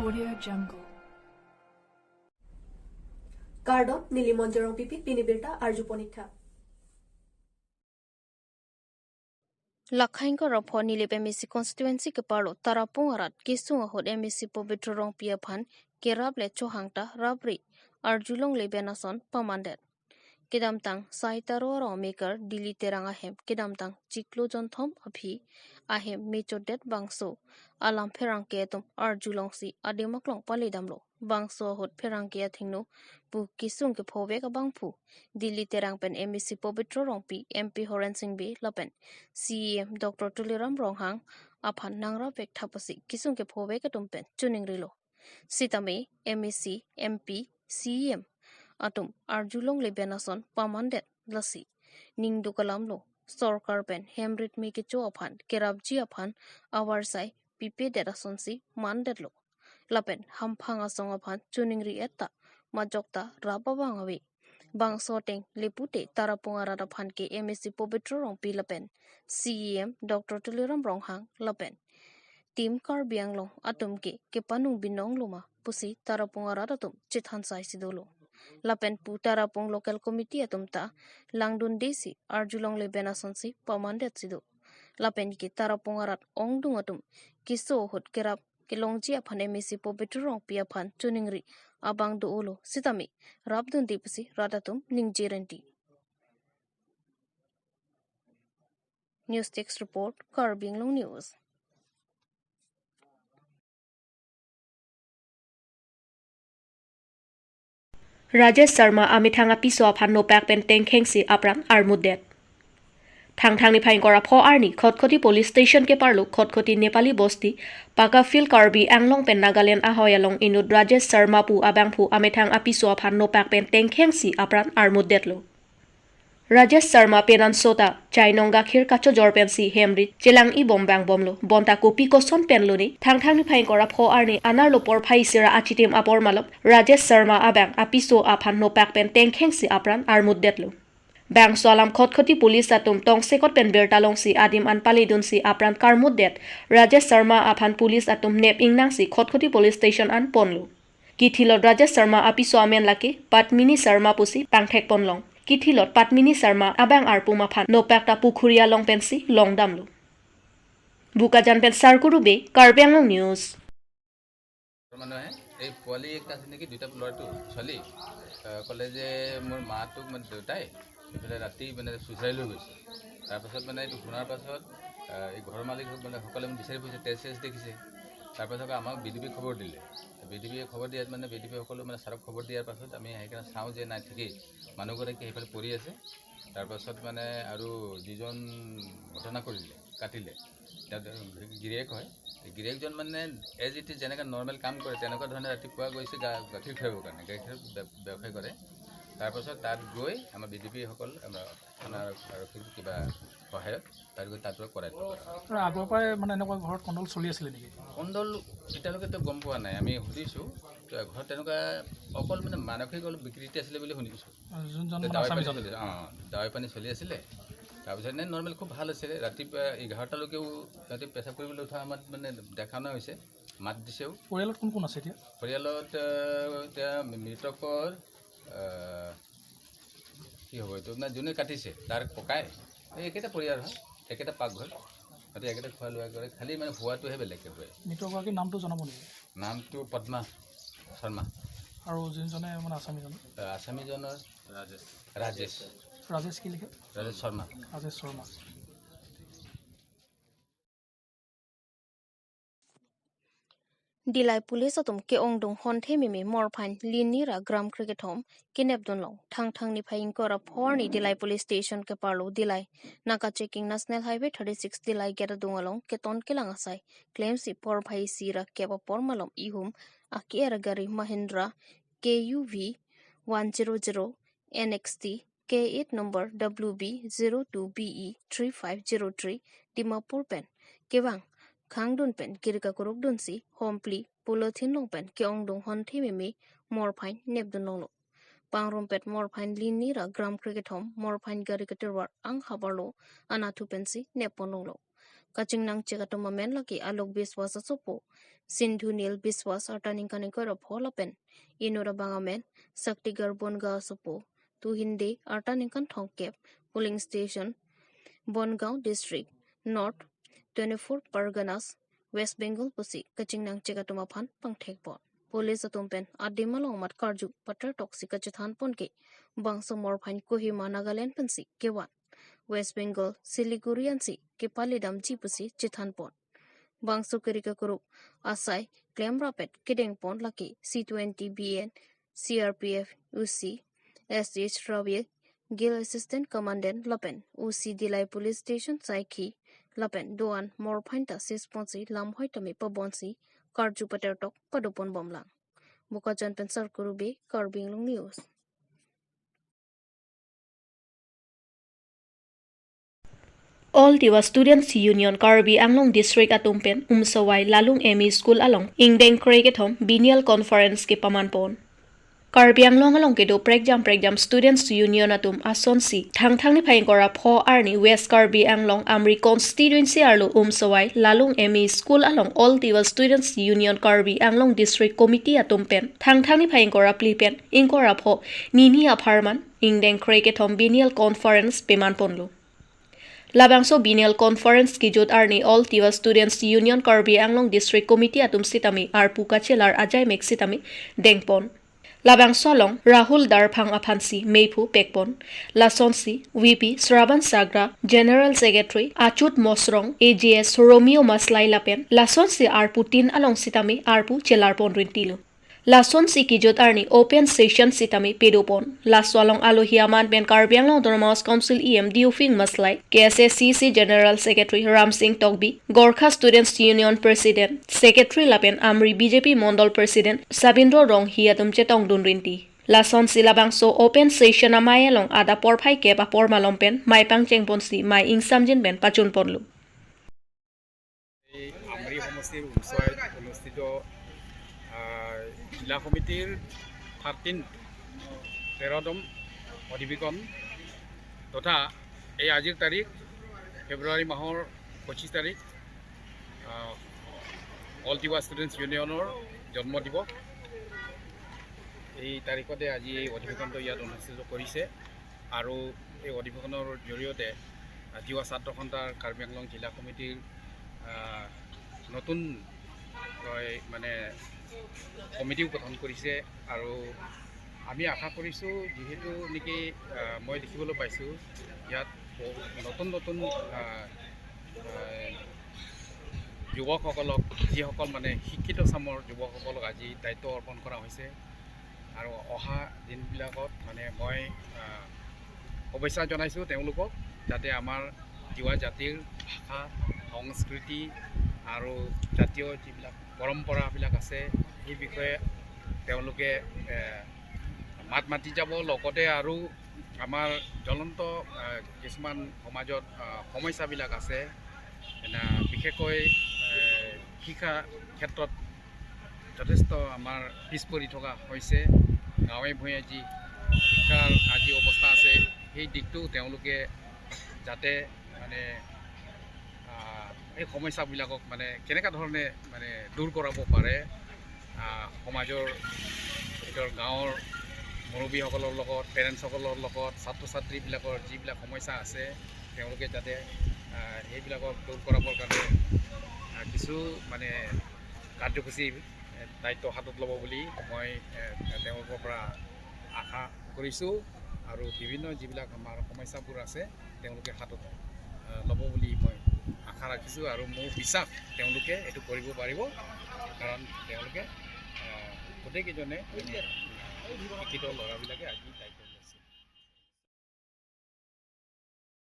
Audio Jungle. Gardo Nilimonjerong Pipi Pinibirta Arjuponitha. Lakhain ko rapho nilip MSC constituency ke parlo tarapung arat kisung ahod MSC pobitro rong piaphan kerab le chohangta rabri arjulong le benason pamandet. Kedamtang saitaro ro maker dili terang ahem kedamtang ciklo jonthom abhi ahem mechodet bangso alam pherang ke tum arjulong si ademaklong palidamlo bangso hot pherang ke thingno bu kisung ke phobe ka bangphu dili terang pen MSC pobitro rong pi MP Horan Singh be lapen CEM Dr Tuliram Ronghang aphan nangra pek thapasi kisung ke phobe ka tumpen chuning rilo sitame MSC MP CEM atum arjulong le benason pamandet lasi ning dukalamlo sorkar pen hemrit mi ke cho aphan kerabji aphan awarsai pipe derasonsi mandetlo lapen hamphanga song aphan chuningri etta majokta rababangawi bangsoteng lepute tarapungara aphan ke MSC pobitro rong pilapen CEM Dr Tuliram Ronghang lapen Tim Karbi Anglong atum ke panung binong luma pusi tarapungara atum chithansai sidolo Lapen putara pong local committee atumta langdun desi arjulong le benasonsi pamandet sido. Lapen ki tarapong arat ongdung atum kiso hot kerap kilongji aphan MSC pobiturong piaphan chuningri abang do ulo sitami rabdun dipsi radatum ningjirenti. News text report Karbi Anglong News. Rajesh Sharma amithanga piso aphan no pak pen tengkhengsi apran armudet. Thang ni phain kora pho arni khotkhoti police station ke parlo khotkhoti Nepali bosti Pakafil Karbi Anglong pen Nagaland ahoyalong inut Rajesh Sharma pu abangphu amithang apiso aphan no pak pen tengkhengsi apran armudet lo. Rajesh Sharma penan sota chainong gakhir kacho jorpensi hemrit chelang I bombang bomlo bonta kopi koson penlo ni thang ni phain kora pho arni anar lo por phai sira achitim apor malop Rajesh Sharma abang apiso aphan no pak pen tengkhengsi apran armudet lo. Bang soalam khotkhoti police atum tong sekot pen bertalong si adim anpali dun si apran karmudet Rajesh Sharma aphan police atum nep ingnang si khotkhoti police station an ponlo. Kithilot Rajesh Sharma apiso amen laki Patmini Sharma pusi pangthek ponlong. Kithilot Patmini Sharma abang arpu maphan no pakta pukhuria long pensi long damlo. Bukajan pen sarkuru be Karbi Anglong News. মানুহে এই পোৱালি একটা আছে নেকি দুটা ল'ৰাটো ছোৱালী ক'লে যে মোৰ মাটোক মানে দেউতাই এইফালে ৰাতি মানে চুইচাইড লৈ গৈছে তাৰপাছত মানে এইটো শুনাৰ পাছত এই ঘৰৰ মালিক মানে সকলোৱে বিচাৰি ফুৰিছে তেজ দেখিছে তাৰপাছত আমাক বিডিপি খবৰ দিলে বিডিপিয়ে খবৰ দিয়াত মানে বিডিপি সকলো মানে ছাৰক খবৰ দিয়াৰ পাছত আমি সেইকাৰণে চাওঁ যে নাই ঠিকেই মানুহগৰাকী সেইফালে পৰি আছে তাৰপাছত মানে আৰু যিজন ঘটনা কৰিলে কাটিলে গিৰিয়েক হয় গিৰিয়েকজন মানে এজ ইট ইজ যেনেকৈ নৰ্মেল কাম কৰে তেনেকুৱা ধৰণে ৰাতিপুৱা গৈছে গাখীৰ খুৱাবৰ কাৰণে গাখীৰ ব্যৱসায় কৰে তাৰপাছত তাত গৈ আমাৰ বিডিপিসকল আমাৰ থানাৰ আৰক্ষীৰ কিবা সহায়ত তাত গৈ তাত কৰাই আগৰ পৰাই মানে এনেকুৱা ঘৰত কণ্ডল চলি আছিলে নেকি কণ্ডল এতিয়ালৈকেতো গম পোৱা নাই আমি সুধিছোঁ ঘৰত তেনেকুৱা অকল মানে মানসিক অলপ বিকৃতি আছিলে বুলি শুনিছোঁ দাৱাই পানী চলি আছিলে তাৰপিছত এনে নৰ্মেল খুব ভাল আছিলে ৰাতিপুৱা 11টালৈকেও সিহঁতে পেচাব কৰিবলৈ উঠা আমাৰ মানে দেখা নাই হৈছে মাত দিছেও পৰিয়ালত কোন কোন আছে এতিয়া পৰিয়ালত এতিয়া মৃতকৰ কি হ'ব এইটো মানে যোনে কাটিছে তাৰ ককাই এই একেটা পৰিয়াল হয় একেটা পাকঘৰ সিহঁতে একেটা খোৱা লোৱা কৰে খালি মানে হোৱাটোহে বেলেগকৈ হয় মৃতগৰাকীৰ নামটো জনাব নেকি নামটো পদ্মা শৰ্মা আৰু যোনজনে মানে আছামীজনৰ ৰাজেশ ৰাজেশ কি লিখে Rajesh Sharma Dilai police atum ke ongdong honthe mimi morphan linira gram cricket home kinep donlong thang ni phain kora phorni Dilai police station ke parlo Dilai naka checking national highway 36 Dilai geta dongalong ke ton kelang asai claim si por bhai sira ke por malom ihum akiera gari Mahindra KUV 100 NXT K8 number WB02BE 3503 Dimapur pen kewang Khangdun pen kirika kuruk dun si hompli pulothin long pen ke ongdong honthi mimi morphain nebdun long lo pangrom pet morphain linni ra gram cricket home morphain garikatur war ang habarlo anathu pensi nepon long lo Kachingnang chikatuma men laki alok biswas asupo. Sindhu Nil biswas artaning kanikoro pholapen. Inura bangamen sakti garbonga asupo. Tu hindi artaning kan thongkep. Polling station Bongaon District North 24 Parganas West Bengal pusi Kachingnang chikatuma phan pangthekpon. Police atumpen adimalong mat karju patar toxic kachathan ponke. Bangso morphain Kohima Nagaland pensi kewan. West Bengal Siliguriansi ke palidam jipusi chithanpon. Bangso kerika kuruk asai claim rapid kideng pon laki C20 BN CRPF UC SH Ravi Gill Assistant Commandant Lapen UC Dilai Police Station Saiki Lapen Doan Morphainta Sisponsi Lamhoitami Pabonsi Karju Patertok Padupon Bomlang Bukajan Pensar Kurube Karbi Anglong News. All Tiwa Students Union Karbi Anglong District atumpen umsawai lalung ME School along ingdeng kregethom binial conference ke pamanpon. Karbi Anglong along ke do pregjam Students Union atum asonsi thang ni phain kora pho arni West Karbi Anglong Amri constituency arlo umsawai lalung ME School along All Tiwa Students Union Karbi Anglong District Committee atumpen thang ni phain kora plipen inkora pho nini apharman ingdeng kregethom binial conference pemanponlo. Labangso Binial Conference ki jot arni All Tiwa Students Union Karbi Anglong District Committee atum sitami ar pukachelar ajay mek sitami dengpon. Labangso long Rahul Darphang Aphansi Meipu Pekpon Lasonsi VP Sravan Sagra General Secretary Achut Mosrong AGS Romeo Maslai Lapen Lasonsi ar Putin along sitami arpu chelarpon rintilu. Lason si kijot arni open session sitami pedopon. Laswalong alohiaman ben Karbi Anglong Autonomous Council EM Diufing Maslai, KSSCC General Secretary Ram Singh Togbi, Gorkha Students Union President, Secretary Lapen Amri BJP Mondol President, Sabindro Rong Hiatum Chetong Dunrinti. Lason silabangso open session amayalong ada porphai ke ba pormalompen mai pangcheng ponsi mai ingsamjin ben pachun ponlu. Amri homostir umsoi অনুষ্ঠিত জিলা কমিটিৰ 13ম অধিৱেশন তথা এই আজিৰ তাৰিখ ফেব্ৰুৱাৰী মাহৰ 25 তাৰিখ অল টিৱা ষ্টুডেণ্টছ ইউনিয়নৰ জন্ম দিৱস এই তাৰিখতে আজি এই অধিৱেশনটো ইয়াত অনুষ্ঠিত কৰিছে আৰু এই অধিৱেশনৰ জৰিয়তে টিৱা ছাত্ৰ সন্থাৰ কাৰ্বি আংলং জিলা কমিটিৰ নতুন মানে কমিটিও গঠন কৰিছে আৰু আমি আশা কৰিছোঁ যেহেতু নেকি মই দেখিবলৈ পাইছোঁ ইয়াত নতুন যুৱকসকলক যিসকল মানে শিক্ষিত চামৰ যুৱকসকলক আজি দায়িত্ব অৰ্পণ কৰা হৈছে আৰু অহা দিনবিলাকত মানে মই শুভেচ্ছা জনাইছোঁ তেওঁলোকক যাতে আমাৰ তিৱা জাতিৰ ভাষা সংস্কৃতি আৰু জাতীয় যিবিলাক পৰম্পৰাবিলাক আছে এই বিষয়ে তেওঁলোকে মাত মাতি যাব লগতে আৰু আমাৰ জ্বলন্ত কিছুমান সমাজত সমস্যাবিলাক আছে বিশেষকৈ শিক্ষা ক্ষেত্ৰত যথেষ্ট আমাৰ পিছ পৰি থকা হৈছে গাঁৱে ভূঞে যি শিক্ষাৰ আজি অৱস্থা আছে সেই দিশটো তেওঁলোকে যাতে মানে এই সমস্যাবিলাকক মানে কেনেকুৱা ধৰণে মানে দূৰ কৰাব পাৰে সমাজৰ ভিতৰ গাঁৱৰ মুৰব্বীসকলৰ লগত পেৰেণ্টছসকলৰ লগত ছাত্ৰ ছাত্ৰীবিলাকৰ যিবিলাক সমস্যা আছে তেওঁলোকে যাতে সেইবিলাকক দূৰ কৰাবৰ কাৰণে কিছু মানে কাৰ্যসূচী দায়িত্ব হাতত ল'ব বুলি মই তেওঁলোকৰ পৰা আশা কৰিছোঁ আৰু বিভিন্ন যিবিলাক আমাৰ সমস্যাবোৰ আছে তেওঁলোকে হাতত ল'ব বুলি মই আশা ৰাখিছোঁ আৰু মোৰ বিশ্বাস তেওঁলোকে এইটো কৰিব পাৰিব কাৰণ তেওঁলোকে গোটেইকেইজনে শিক্ষিত ল'ৰাবিলাকে আজি দায়িত্ব